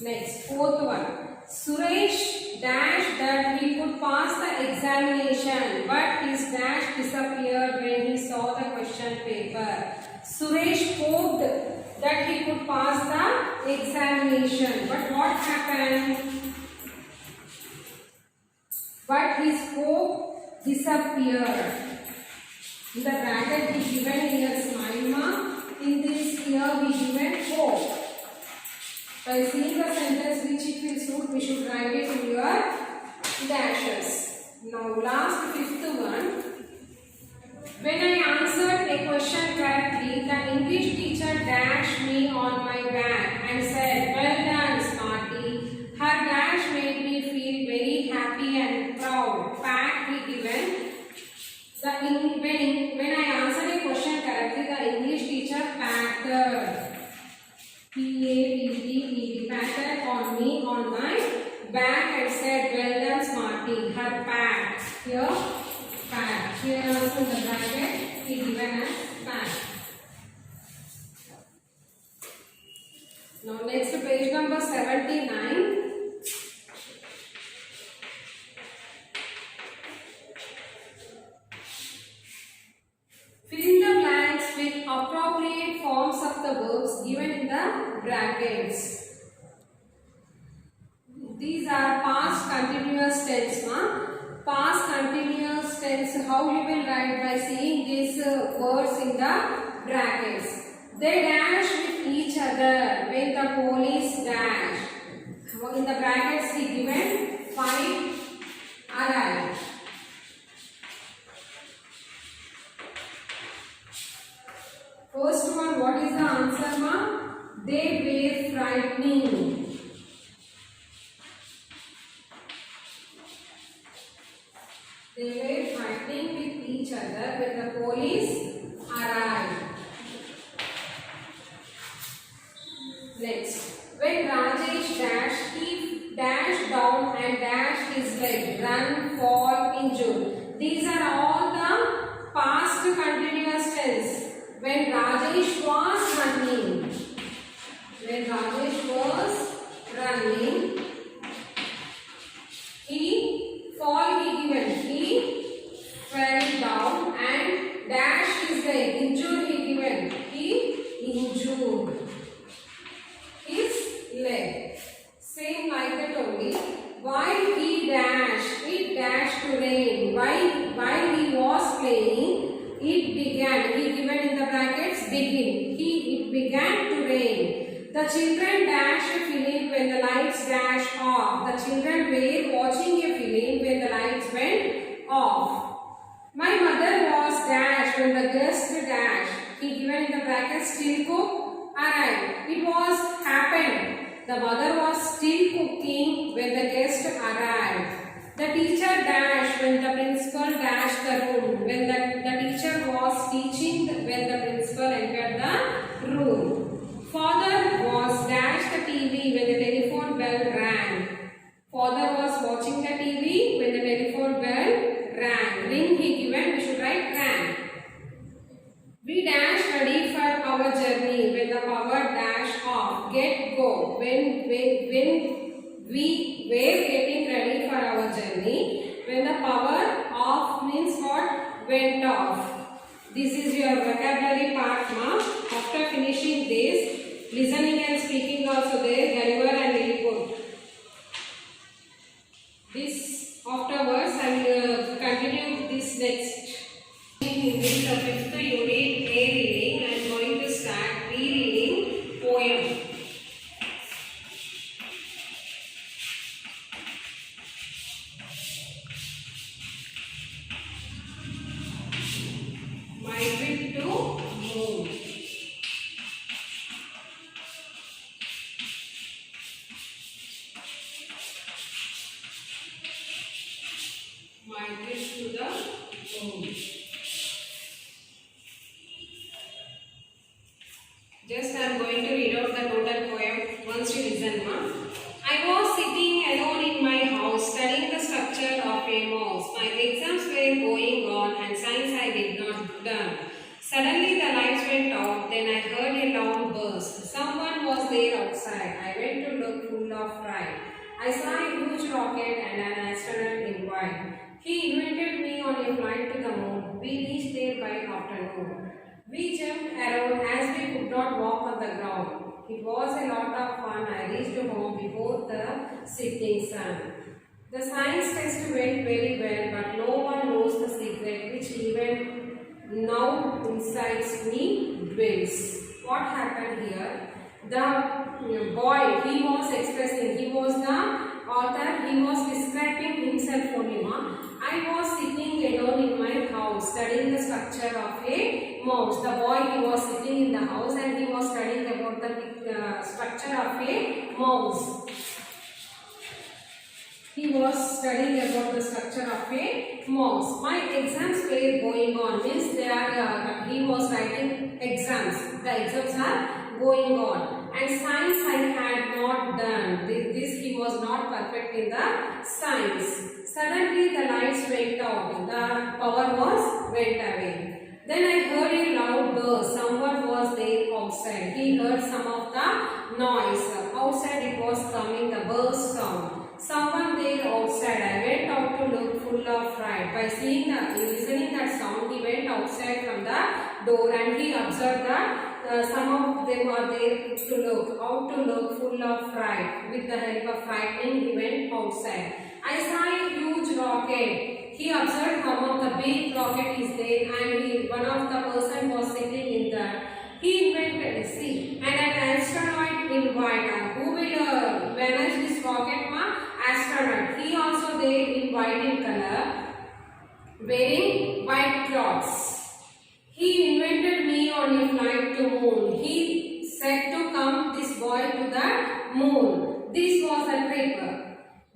Next, fourth one. Suresh dashed that he could pass the examination, but his dash disappeared when he saw the question paper. Suresh hoped that he could pass the examination, but what happened? But his hope disappeared. In the bracket he given here smile mark. In this here we given hope. By seeing the sentence which it will suit, we should write it in your dashes. Now last fifth one. When I answered a question correctly, the English teacher dashed me on my back and said, well done, Smarty. Her dash made me feel very happy and proud. Pat we given. When I answered a question correctly, the English teacher patted. P-A-T-T-E, patted on me on my back and said, well done, Smarty. Her pat. Here, pat. Here also in the bracket, he given as pat. Now next page number 79. Fill in the blanks with appropriate forms of the verbs given in the brackets. These are past continuous tense. Past continuous tense, how you will write? By seeing these words in the brackets. They dash with each other when the police dash. In the brackets he given find, arrive. First one, what is the answer, ma? They were frightening. They were fighting with each other when the police arrived. Next, when Rajesh dashed, he dashed down and dashed his leg. Run, fall, injured. These are all the past continuous tense. When Rajesh was running, he fell down and dashed his leg. Injured he injured his leg. Same like that only. While he dashed, it dashed to rain. While he was playing, it began. He given in the brackets begin. It began to rain. The children dashed a film when the lights dashed off. The children were watching a film when the lights went off. My mother was dashed when the guest dashed. He given in the brackets still cook arrived. It was happened. The mother was still cooking when the guest arrived. The teacher dashed when the principal dashed the room. When the teacher was teaching when the principal entered the room. Father was dashed the TV when the telephone bell rang. Father was watching the TV when the telephone bell rang. Ring he given, we should write rang. We dashed ready for our journey when the power dashed off. Get go. When we were getting ready for our journey, when the power off means what? Went off. This is your vocabulary part, ma. After finishing this, listening and speaking also there, very well and very good. This afterwards I will continue this next. In the 5th unit, reading, I am going to start rereading poem. My trip to my trip to the moon. Just I am going to read out the total poem once you listen, ma. I was sitting alone in my house studying the structure of a mouse. My exams were going on and science I did not learn. Suddenly the lights went out, then I heard a loud burst. Someone was there outside. I went to look full of fright. I saw a huge rocket and an astronaut in white. He invited me on a flight to the moon. We reached there by afternoon. We jumped around as we could not walk on the ground. It was a lot of fun. I reached home before the setting sun. The science test went very well, but no one knows the secret which even now inside me dwells. What happened here? The boy, he was expressing, he was the author, he was describing himself only. I was sitting alone in my house studying the structure of a mouse. The boy, he was sitting in the house and he was studying about the structure of a mouse. He was studying about the structure of a mouse. My exams were going on, means he was writing exams. The exams are going on. And science I had not done. This he was not perfect in the science. Suddenly the lights went out. The power went away. Then I heard a loud burst. Someone was there outside. He heard some of the noise. Outside it was coming, the burst sound. Someone there outside. I went out to look full of fright. By listening that sound, he went outside from the door and he observed that some of them are there to look, out to look full of fright. With the help of frightening, he went outside. I saw a huge rocket. He observed how the big rocket is there and one of the person was sitting in that. He invented, and an astronaut in white. Who will manage this rocket, ma? Astronaut. He also there in white in color, wearing white clothes. He invited me on a flight to moon. He said to come this boy to the moon. This was a trip.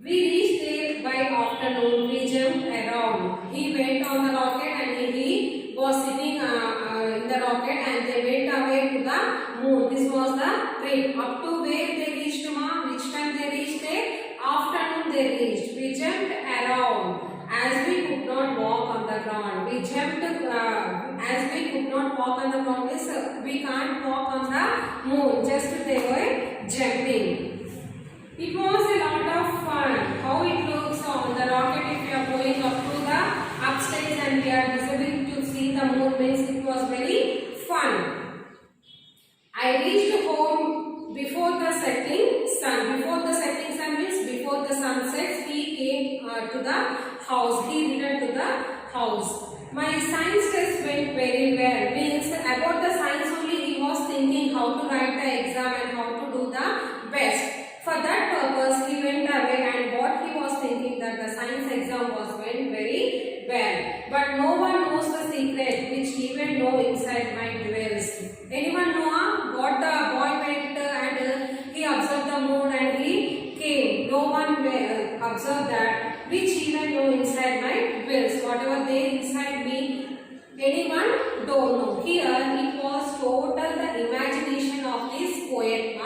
We reached there by afternoon. We jumped around. He went on the rocket and he was sitting in the rocket and they went away to the moon. This was the trip. Up to where they reached, ma? Which time they reached there? Afternoon they reached. We jumped around as we could not walk on the ground. We jumped as we could not walk on the ground. Means we can't walk on the moon. Just they were jumping. It was a lot of fun. How it looks on the rocket if you are going up to the upstairs and we are visible to see the moon, means it was very fun. I reached home before the setting sun. Before the setting sun means before the sun sets, he came to the house. He returned to the house. My science test went very well. Means about the science only he was thinking how to write the exam and how to do the best. For that purpose he went away and what he was thinking that the science exam went very well. But no one knows the secret which even know inside my dwells. Anyone know what the boy went and he observed the moon and he came. No one observed that which even know inside my dwells. Whatever they inside me, anyone don't know. Here it was total the imagination of this poet.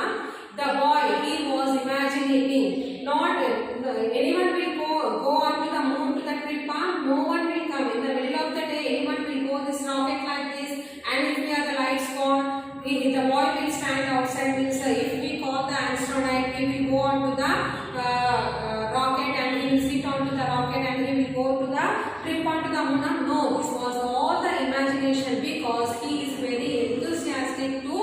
The boy, he was imagining, not anyone will go on to the moon to the trip. No one will come. In the middle of the day, anyone will go this rocket like this, and if we have the lights gone, the boy will stand outside. Means if we call the astronaut, he will go on to the rocket and he will sit on to the rocket and he will go to the trip on to the moon. No, this was all the imagination because he is very enthusiastic to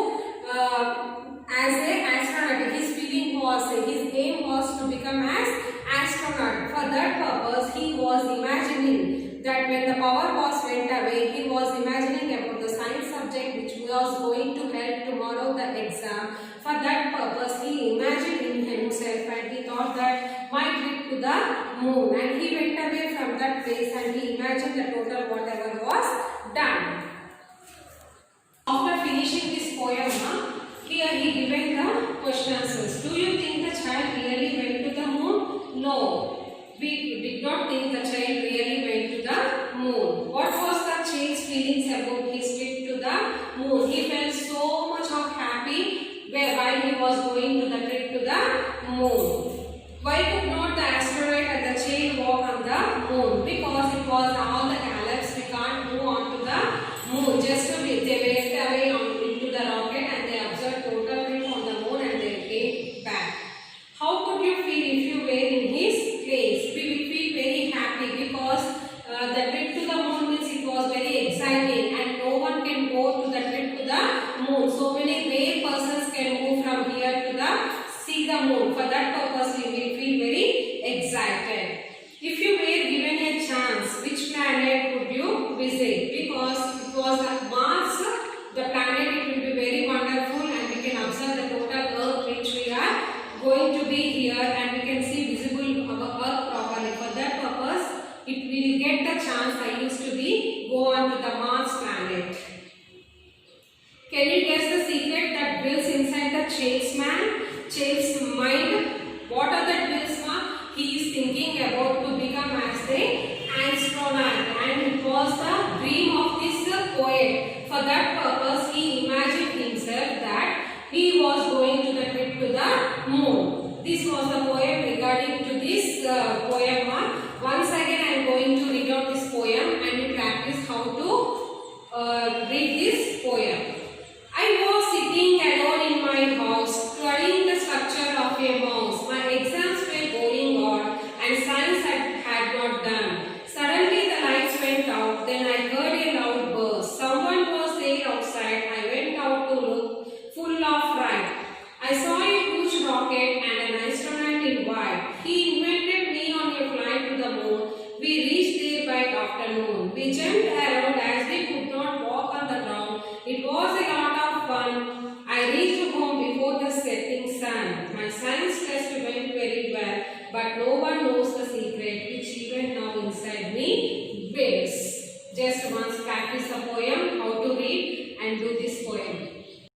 as a astronaut. His feeling was, his aim was to become as astronaut. For that purpose, he was imagining that when the power went away, he was imagining about the science subject which was going to help tomorrow the exam. For that purpose, he imagined in himself and he thought that my trip to the moon, and he went away from that place and he imagined the total whatever was done. After finishing this poem, here he given the question answers. Do you think the child really went to the moon? No, we did not think the child really went feelings about his trip to the moon. He felt so much of happy while he was going to the trip to the moon. Why could not the asteroid and the chain walk on the moon? Because it was all the Calebs. We can't move on to the moon. Just to be, they went away into the rocket and they observed total trip on the moon and they came back. How could you feel if you were in his place? We will feel very happy because the trip to the moon means it was very exciting and no one can go to the trip to the moon. So many rare persons can move from here to the see the moon. For that purpose, we will feel very excited. If you were given a chance, which planet would you visit? Because it was Mars, the planet, it will be very wonderful and we can observe the total Earth which we are going to be here and we can see visible our Earth properly. For that purpose, it will get the chance I used to be go on to the Mars planet. Can you guess the secret that dwells inside the Chase mind? What are the dwells? He is thinking about to become as the astronaut and it was the dream of this poet. For that purpose, he imagined himself that he was going to the trip to the moon. This was the poem regarding to this poem. Once again, I am going to read out this poem and you practice how to